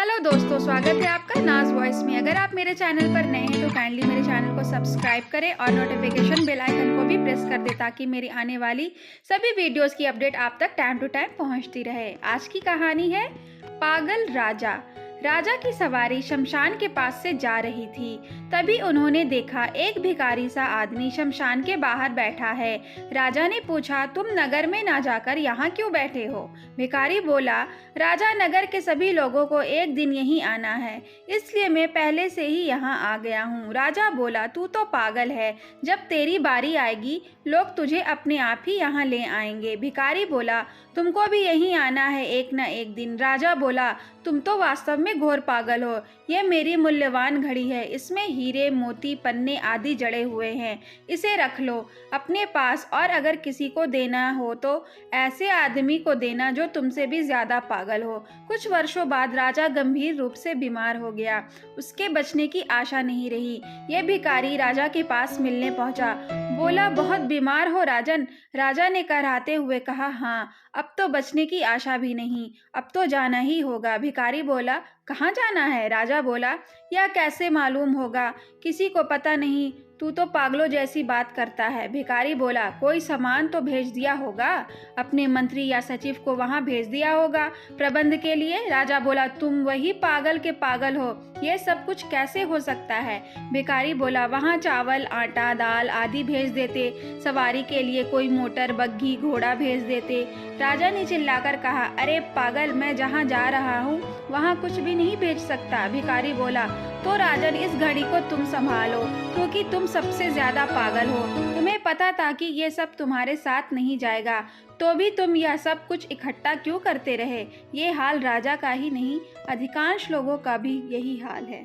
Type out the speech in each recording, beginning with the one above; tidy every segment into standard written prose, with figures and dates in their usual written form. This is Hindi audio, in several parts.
हेलो दोस्तों, स्वागत है आपका नाज वॉइस में। अगर आप मेरे चैनल पर नए हैं तो काइंडली मेरे चैनल को सब्सक्राइब करें और नोटिफिकेशन बेल आइकन को भी प्रेस कर दें ताकि मेरी आने वाली सभी वीडियोस की अपडेट आप तक टाइम टू टाइम पहुंचती रहे। आज की कहानी है पागल राजा। राजा की सवारी शमशान के पास से जा रही थी। तभी उन्होंने देखा एक भिखारी सा आदमी शमशान के बाहर बैठा है। राजा ने पूछा, तुम नगर में ना जाकर यहाँ क्यों बैठे हो? भिखारी बोला, राजा नगर के सभी लोगों को एक दिन यहीं आना है, इसलिए मैं पहले से ही यहाँ आ गया हूँ। राजा बोला, तू तो पागल है, जब तेरी बारी आएगी लोग तुझे अपने आप ही यहाँ ले आएंगे। भिखारी बोला, तुमको भी यहीं आना है एक न एक दिन। राजा बोला, तुम तो वास्तव में घोर पागल हो। यह मेरी मूल्यवान घड़ी है, इसमें हीरे मोती पन्ने आदि जड़े हुए हैं, इसे रख लो अपने पास, और अगर किसी को देना हो तो ऐसे आदमी को देना जो तुमसे भी ज्यादा पागल हो। कुछ वर्षों बाद राजा गंभीर रूप से बीमार हो गया। उसके बचने की आशा नहीं रही। यह भिखारी राजा के पास मिलने पहुंचा। बोला, बहुत बीमार हो राजन? राजा ने कराहते हुए कहा, हाँ, अब तो बचने की आशा भी नहीं, अब तो जाना ही होगा। भिखारी बोला, कहाँ जाना है? राजा बोला, यह कैसे मालूम होगा, किसी को पता नहीं, तू तो पागलों जैसी बात करता है। भिखारी बोला, कोई सामान तो भेज दिया होगा, अपने मंत्री या सचिव को वहां भेज दिया होगा प्रबंध के लिए। राजा बोला, तुम वही पागल के पागल हो, यह सब कुछ कैसे हो सकता है? भिखारी बोला, वहां चावल आटा दाल आदि भेज देते, सवारी के लिए कोई मोटर बग्घी घोड़ा भेज देते। राजा ने चिल्लाकर कहा, अरे पागल, मैं जहाँ जा रहा हूँ वहाँ कुछ भी नहीं भेज सकता। भिखारी बोला, तो राजन इस घड़ी को तुम संभालो, क्योंकि तुम सबसे ज्यादा पागल हो। तुम्हें पता था कि ये सब तुम्हारे साथ नहीं जाएगा, तो भी तुम यह सब कुछ इकट्ठा क्यों करते रहे? ये हाल राजा का ही नहीं, अधिकांश लोगों का भी यही हाल है।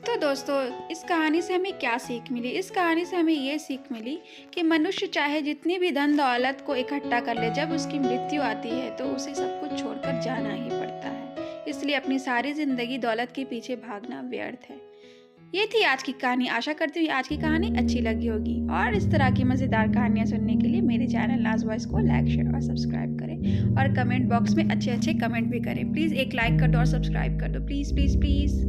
तो दोस्तों, इस कहानी से हमें क्या सीख मिली? इस कहानी से हमें ये सीख मिली कि मनुष्य चाहे जितनी भी धन दौलत को इकट्ठा कर ले, जब उसकी मृत्यु आती है तो उसे सब कुछ छोड़कर जाना ही पड़ता है। इसलिए अपनी सारी जिंदगी दौलत के पीछे भागना व्यर्थ है। ये थी आज की कहानी। आशा करती हूँ आज की कहानी अच्छी लगी होगी, और इस तरह की मज़ेदार कहानियाँ सुनने के लिए मेरे चैनल नाज वॉइस को लाइक शेयर और सब्सक्राइब करें, और कमेंट बॉक्स में अच्छे अच्छे कमेंट भी करें। प्लीज़ एक लाइक कर दो और सब्सक्राइब कर दो, प्लीज़ प्लीज़ प्लीज़।